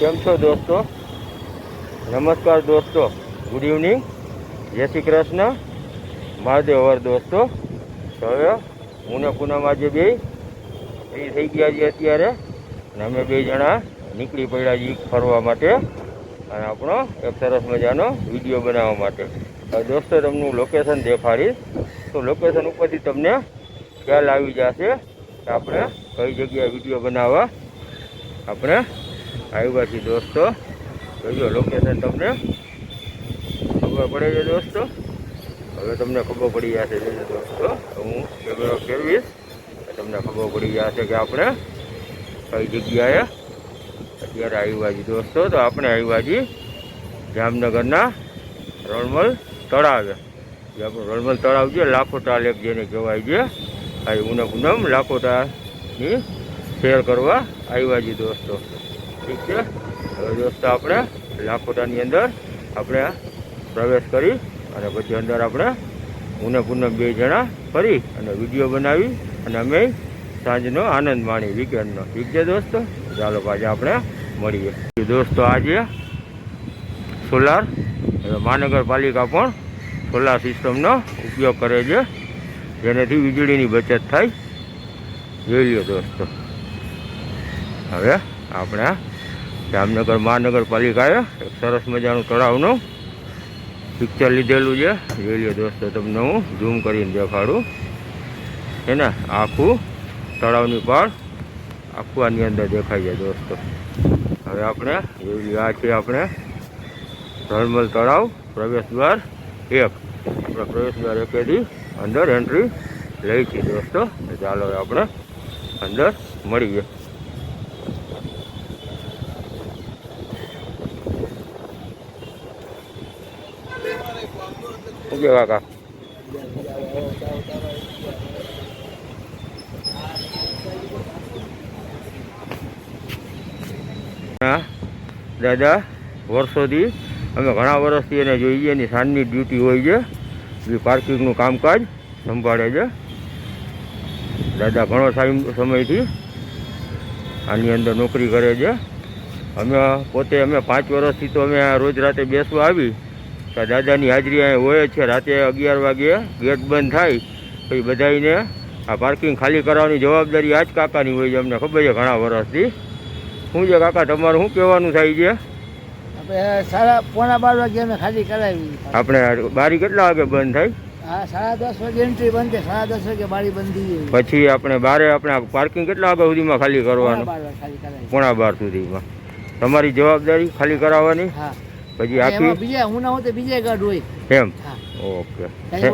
કેમ છો દોસ્તો? નમસ્કાર દોસ્તો, ગુડ ઇવનિંગ, જય શ્રી કૃષ્ણ, મહાદેવ હર દોસ્તો. તો હવે હું ને પૂનમ આજે બે ફ્રી થઈ ગયા છીએ અત્યારે, અને અમે બે જણા નીકળી પડ્યા છીએ ફરવા માટે અને આપણો એક સરસ મજાનો વિડીયો બનાવવા માટે. દોસ્તો તમને લોકેશન દેખાડીશ, તો લોકેશન ઉપરથી તમને ખ્યાલ આવી જશે કે આપણે કઈ જગ્યાએ વિડીયો બનાવવા આપણે આવ્યા છીએ દોસ્તો. જોજો લોકેશન તમને ખબર પડે છે દોસ્તો. હવે તમને ખબર પડી જશે જોજો દોસ્તો. હું કેમેરો ફેરવીશ તમને ખબર પડી જશે કે આપણે કઈ જગ્યાએ અત્યારે આવ્યા છીએ દોસ્તો. તો આપણે આવ્યા છીએ જામનગરના રણમલ તળાવે. જે આપણું રણમલ તળાવ છે, લાખોટા લેક જેને કહેવાય છે. આ ઉને પૂનમ લાખોટાની શેર કરવા આવ્યા છીએ દોસ્તો. ઠીક છે, હવે દોસ્તો આપણે લાખોટાની અંદર આપણે પ્રવેશ કરી અને પછી અંદર આપણે ઉને પૂનમ બે જણા ફરી અને વિડીયો બનાવી અને અમે સાંજનો આનંદ માણી વીકેન્ડનો. ઠીક છે દોસ્તો, ચાલો પાછા આપણે મળીએ દોસ્તો. આજે સોલાર મહાનગરપાલિકા પણ સોલાર સિસ્ટમનો ઉપયોગ કરે છે, જેનાથી વીજળીની બચત થાય. જોઈ લો દોસ્તો. હવે આપણે જામનગર મહાનગરપાલિકાએ એક સરસ મજાનું તળાવનું પિક્ચર લીધેલું છે. જોઈ લો દોસ્તો, તમને હું ઝૂમ કરીને દેખાડું છે ને. આખું તળાવની પાળ આખું આની અંદર દેખાય છે દોસ્તો. હવે આપણે જોઈ લો, આ છે આપણે રણમલ તળાવ પ્રવેશ દ્વાર 1. આપણે પ્રવેશ દ્વાર 1થી અંદર એન્ટ્રી લઈ છીએ દોસ્તો. ચાલો હવે આપણે અંદર મળીએ. ઓકે કાકા, દાદા વર્ષોથી અમે ઘણા વર્ષથી એને જોઈએ, એની સાંજની ડ્યુટી હોય છે, એ પાર્કિંગનું કામકાજ સંભાળે છે. દાદા ઘણો સમયથી આની અંદર નોકરી કરે છે. અમે પોતે 5 વર્ષથી તો અમે રોજ રાતે બેસવા આવી તો દાદાની હાજરી અહીં હોય છે. રાતે 11 વાગ્યે ગેટ બંધ થાય પછી બધાને આ પાર્કિંગ ખાલી કરાવવાની જવાબદારી આ જ કાકાની હોય છે. અમને ખબર છે ઘણા વર્ષથી. શું છે કાકા તમારું શું કહેવાનું થાય છે? આપણે 11:15 વાગે અમે ખાલી કરાવી. આપણે બારી કેટલા વાગે બંધ થાય? હા, 10:30 વાગે એન્ટ્રી બંધ થાય, 10:30 વાગે બારી બંધ થઈ જાય. પછી આપણે બારે આપણે પાર્કિંગ કેટલા વાગ્યા સુધીમાં ખાલી કરવાનું? 11:15 સુધીમાં. તમારી જવાબદારી ખાલી કરાવવાની. હા, પછી આખી બીજા હું ના હોય તો બીજા ગાર્ડ હોય એમ. ઓકે,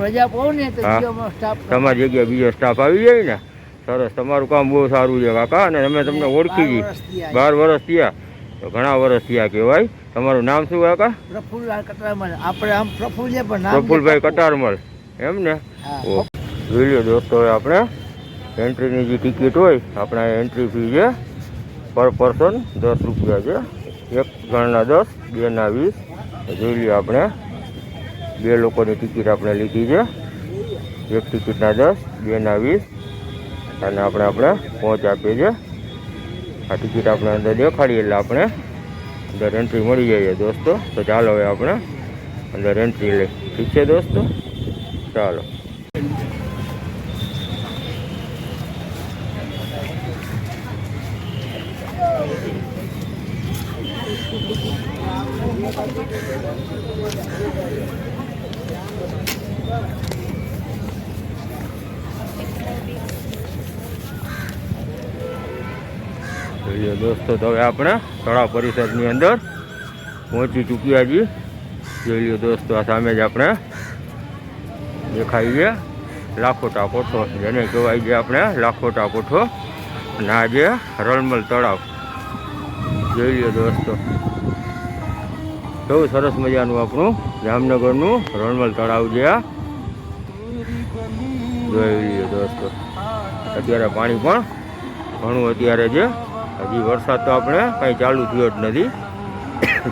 રજા પાઉં ને તો સ્ટાફ તમારી જગ્યાએ બીજો સ્ટાફ આવી જાય ને. સરસ, તમારું કામ બહુ સારું છે કાકા. અને અમે તમને ઓળખી છીએ 12 વર્ષ થયા, તો ઘણા વર્ષ થયા કહેવાય. તમારું નામ શું કાકા? પ્રફુલ્લાલ કટારમલ. આપણે આમ પ્રફુલ છે પણ નામ પ્રફુલભાઈ કટારમલ એમ ને. જોઈ લો દોસ્તો, હવે આપણે એન્ટ્રીની જે ટિકિટ હોય, આપણા એન્ટ્રી ફી છે પર પર્સન 10 રૂપિયા છે. એક જણના 10, 2 ના 20. જોઈ લો, આપણે 2 લોકોની ટિકિટ આપણે લીધી છે. એક ટિકિટના 10, 2 ના 20. અને આપણે પહોંચ આપીએ છીએ. આ ટિકિટ આપણે અંદર દેખાડીએ એટલે આપણે અંદર એન્ટ્રી મળી જાય દોસ્તો. તો ચાલો હવે આપણે અંદર એન્ટ્રી લઈ. ઠીક છે દોસ્તો, ચાલો. દોસ્તો, તો હવે આપણે તળાવ પરિસરની અંદર પહોંચી ચૂક્યા છીએ. જોઈ લો દોસ્તો, આ સામે જ આપણે દેખાય છે લાખોટા કોઠો, જેને કહેવાય છે આપણે લાખોટા કોઠો. અને આ જે રણમલ તળાવ જોઈ લો દોસ્તો. બહુ સરસ મજાનું આપણું જામનગરનું રણમલ તળાવ છે. આ જોઈ લો દોસ્તો. અત્યારે પાણી પણ ઘણું અત્યારે છે. હજી વરસાદ તો આપણે કંઈ ચાલુ થયો જ નથી,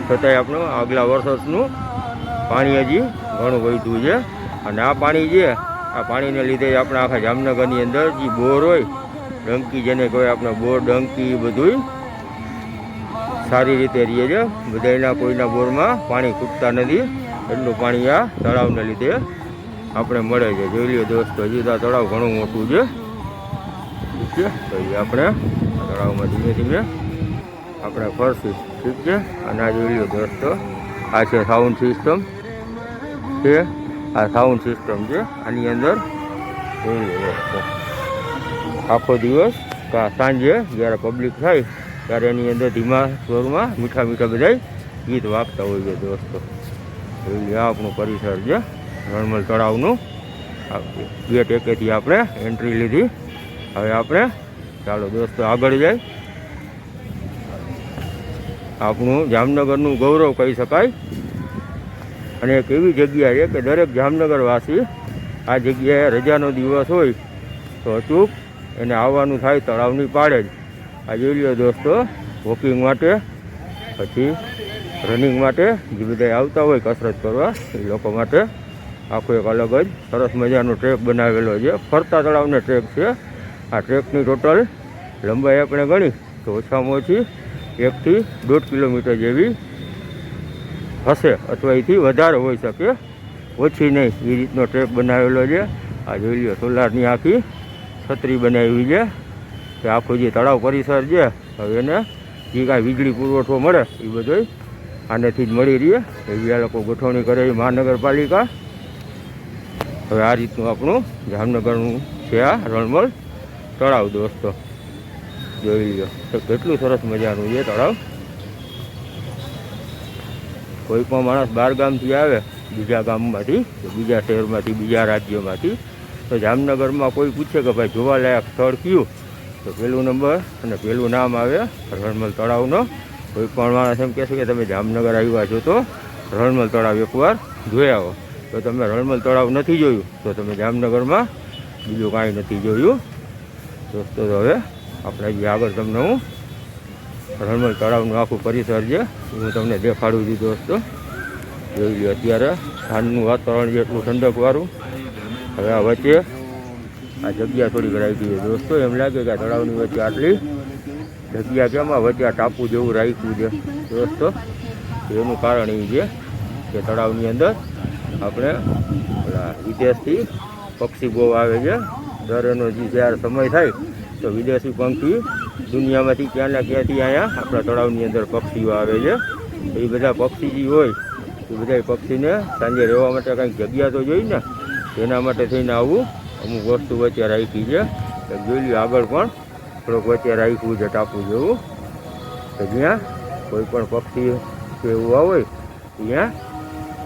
છતાંય આપણું આગલા વર્ષનું પાણી હજી ઘણું વધ્યું છે. અને આ પાણી છે, આ પાણીને લીધે જ આપણે આખા જામનગરની અંદર જે બોર હોય, ડંકી જેને કહેવાય આપણે બોર ડંકી, બધું સારી રીતે રહીએ છે. બધાના કોઈના બોરમાં પાણી ખૂટતા નથી, એટલું પાણી આ તળાવને લીધે આપણે મળે છે. જોઈ લ્યો દોસ્તો, હજી તો આ તળાવ ઘણું મોટું છે. ઠીક છે, તો એ આપણે તળાવમાં ધીમે ધીમે આપણે ફરશું. ઠીક છે, અને આ જોઈ લ્યો દોસ્તો, આ છે સાઉન્ડ સિસ્ટમ છે. આ સાઉન્ડ સિસ્ટમ છે. આની અંદર જોઈ લ્યો દોસ્તો, આખો દિવસ સાંજે જ્યારે પબ્લિક થાય ત્યારે એની અંદર ધીમા સ્વરમાં મીઠા મીઠા બધા ગીત વાગતા હોય છે દોસ્તો. જોઈ લ્યો, આ આપણું પરિસર છે રણમલ તળાવનું. ગેટ એકેથી આપણે એન્ટ્રી લીધી. હવે આપણે ચાલો દોસ્તો આગળ જાય. આપણું જામનગરનું ગૌરવ કહી શકાય, અને એક એવી જગ્યા છે કે દરેક જામનગરવાસી આ જગ્યાએ રજાનો દિવસ હોય તો અચૂક એને આવવાનું થાય તળાવની પાડે જ. આ જોઈ લ્યો દોસ્તો, વોકિંગ માટે પછી રનિંગ માટે જે બધા આવતા હોય કસરત કરવા એ લોકો માટે આખો એક અલગ જ સરસ મજાનો ટ્રેક બનાવેલો છે. ફરતા તળાવનો ટ્રેક છે. આ ટ્રેકની ટોટલ લંબાઈ આપણે ગણી તો ઓછામાં ઓછી 1 થી 1.5 કિલોમીટર જેવી હશે, અથવા એથી વધારે હોઈ શકે, ઓછી નહીં. એ રીતનો ટ્રેક બનાવેલો છે. આ જોઈ લ્યો, સોલારની આખી છત્રી બનાવી છે કે આખું જે તળાવ પરિસર છે હવે એને જે કાંઈ વીજળી પુરવઠો મળે એ બધો આનેથી જ મળી રહે. એવી આ લોકો ગોઠવણી કરે મહાનગરપાલિકા. હવે આ રીતનું આપણું જામનગરનું છે આ રણમલ તળાવ દોસ્તો. જોઈ લ્યો તો કેટલું સરસ મજાનું છે તળાવ. કોઈ પણ માણસ બહાર ગામથી આવે, બીજા ગામમાંથી, બીજા શહેરમાંથી, બીજા રાજ્યમાંથી, તો જામનગરમાં કોઈ પૂછે કે ભાઈ જોવાલાયક સ્થળ કયું, તો પહેલું નંબર અને પહેલું નામ આવે રણમલ તળાવનો. કોઈ પણ માણસ એમ કહેશે કે તમે જામનગર આવ્યા છો તો રણમલ તળાવ એકવાર જોઈ આવો. તો તમે રણમલ તળાવ નથી જોયું તો તમે જામનગરમાં બીજું કાંઈ નથી જોયું દોસ્તો. તો હવે આપણે જે આગળ તમને હું રણમલ તળાવનું આખું પરિસર છે હું તમને દેખાડું છું દોસ્તો. જોઈ લો, અત્યારે સાંજનું વાતાવરણ છે એટલું ઠંડકવાળું. હવે આ વચ્ચે આ જગ્યા થોડીક રાખી છે દોસ્તો. એમ લાગે કે આ તળાવની વચ્ચે આટલી જગ્યા કેમ આ વચ્ચે આ ટાપુ જેવું રાખ્યું છે દોસ્તો. એનું કારણ એ છે કે તળાવની અંદર આપણે ઓલા વિદેશથી પક્ષી બહુ આવે છે. દર એનો જ્યારે સમય થાય તો વિદેશી પંખી દુનિયામાંથી ક્યાંના ક્યાંથી અહીંયા આપણા તળાવની અંદર પક્ષીઓ આવે છે. એ બધા પક્ષી જે હોય એ બધા પક્ષીને સાંજે રહેવા માટે કંઈક જગ્યા તો જોઈ ને, એના માટે થઈને આવું અમુક વસ્તુ વચ્ચે રાખી છે. જોઈ લ્યો, આગળ પણ થોડોક વચ્ચે રાખ્યું છે ટાપુ જેવું, કે જ્યાં કોઈ પણ પક્ષી કે એવું હોય ત્યાં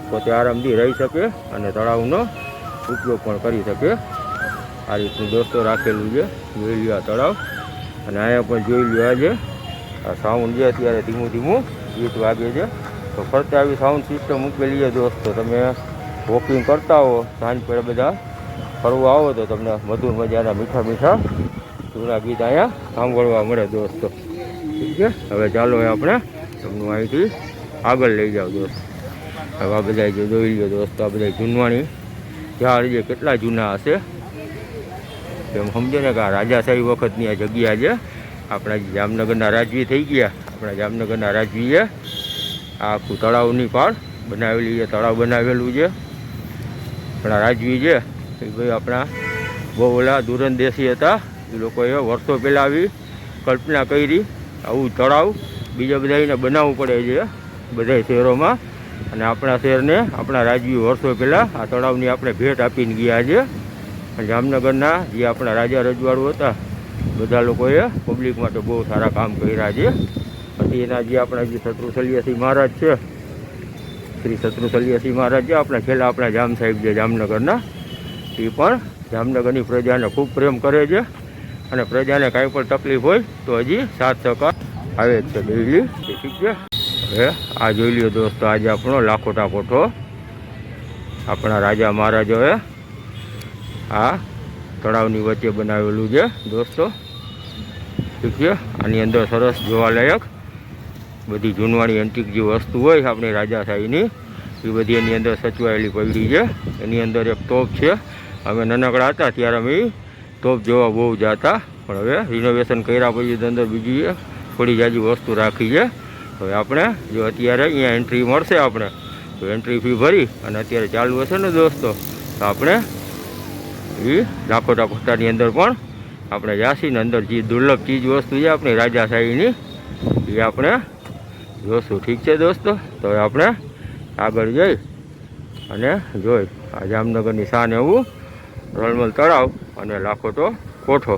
પોતે આરામથી રહી શકે અને તળાવનો ઉપયોગ પણ કરી શકે. આ રીતનું દોસ્તો રાખેલું છે. જોઈ લ્યો આ તળાવ. અને અહીંયા પણ જોઈ લ્યો આજે આ સાઉન્ડ છે અત્યારે ધીમું ધીમું ગીત વાગે છે. તો ફરતે આવી સાઉન્ડ સિસ્ટમ મૂકેલી છે દોસ્તો. તમે વોકિંગ કરતા હો, સાંજ પડે બધા ફરવા આવો તો તમને મધુર મજાના મીઠા મીઠા જૂના ગીત અહીંયા સાંભળવા મળે દોસ્તો. ઠીક છે, હવે ચાલો આપણે તમને અહીંથી આગળ લઈ જાઓ દોસ્તો. હવે આ બધા જે જોઈ લો દોસ્તો, આ બધા જૂનવાણી ઝાડ જે કેટલા જૂના હશે એમ સમજો ને કે આ રાજાશાહી વખતની આ જગ્યા છે. આપણા જામનગરના રાજવી થઈ ગયા, આપણા જામનગરના રાજવીએ આ આખું તળાવની પાળ બનાવેલી છે, તળાવ બનાવેલું છે. આપણા રાજવી છે એ ભાઈ આપણા બહુ ઓલા દૂરંદેશી હતા. એ લોકોએ વર્ષો પહેલાં આવી કલ્પના કરી આવું તળાવ બીજા બધાને બનાવવું પડે છે બધા શહેરોમાં. અને આપણા શહેરને આપણા રાજવી વર્ષો પહેલાં આ તળાવની આપણે ભેટ આપીને ગયા છે. જામનગરના જે આપણા રાજા રજવાડું હતા બધા લોકોએ પબ્લિક માટે બહુ સારા કામ કર્યા છે. પછી એના જે આપણા જે શત્રુસલિયાસિંહ મહારાજ છે, શ્રી શત્રુસલિયાસિંહ મહારાજ છે આપણા છેલ્લા આપણા જામ સાહેબ છે જામનગરના, એ પણ જામનગરની પ્રજાને ખૂબ પ્રેમ કરે છે. અને પ્રજાને કાંઈ પણ તકલીફ હોય તો હજી 7% આવે જ છે ડેઈલી. ઠીક છે, હવે આ જોઈ લ્યો દોસ્તો, આજે આપણો લાખોટા કોઠો આપણા રાજા મહારાજોએ આ તળાવની વચ્ચે બનાવેલું છે દોસ્તો. ઠીક છે, આની અંદર સરસ જોવાલાયક બધી જૂનવાણી એન્ટિક જે વસ્તુ હોય આપણી રાજાશાહીની એ બધી એની અંદર સચવાયેલી પડી છે. એની અંદર એક તોપ છે. અમે નાનકડા હતા ત્યારે અમે તોપ જોવા બહુ જતા, પણ હવે રિનોવેશન કર્યા પછી અંદર બીજી થોડી જાજી વસ્તુ રાખી છે. હવે આપણે જો અત્યારે અહીંયા એન્ટ્રી મળશે આપણે તો એન્ટ્રી ફી ભરી અને અત્યારે ચાલુ હશે ને દોસ્તો તો આપણે એ લાખોટા કોટાની અંદર પણ આપણે જાસીને અંદર જે દુર્લભ ચીજ વસ્તુ છે આપણી રાજાશાહીની એ આપણે જોશું. ઠીક છે દોસ્તો, તો હવે આપણે આગળ જઈ અને જોઈ આ જામનગરની શાન એવું રળમલ તળાવ અને લાખોટો કોઠો.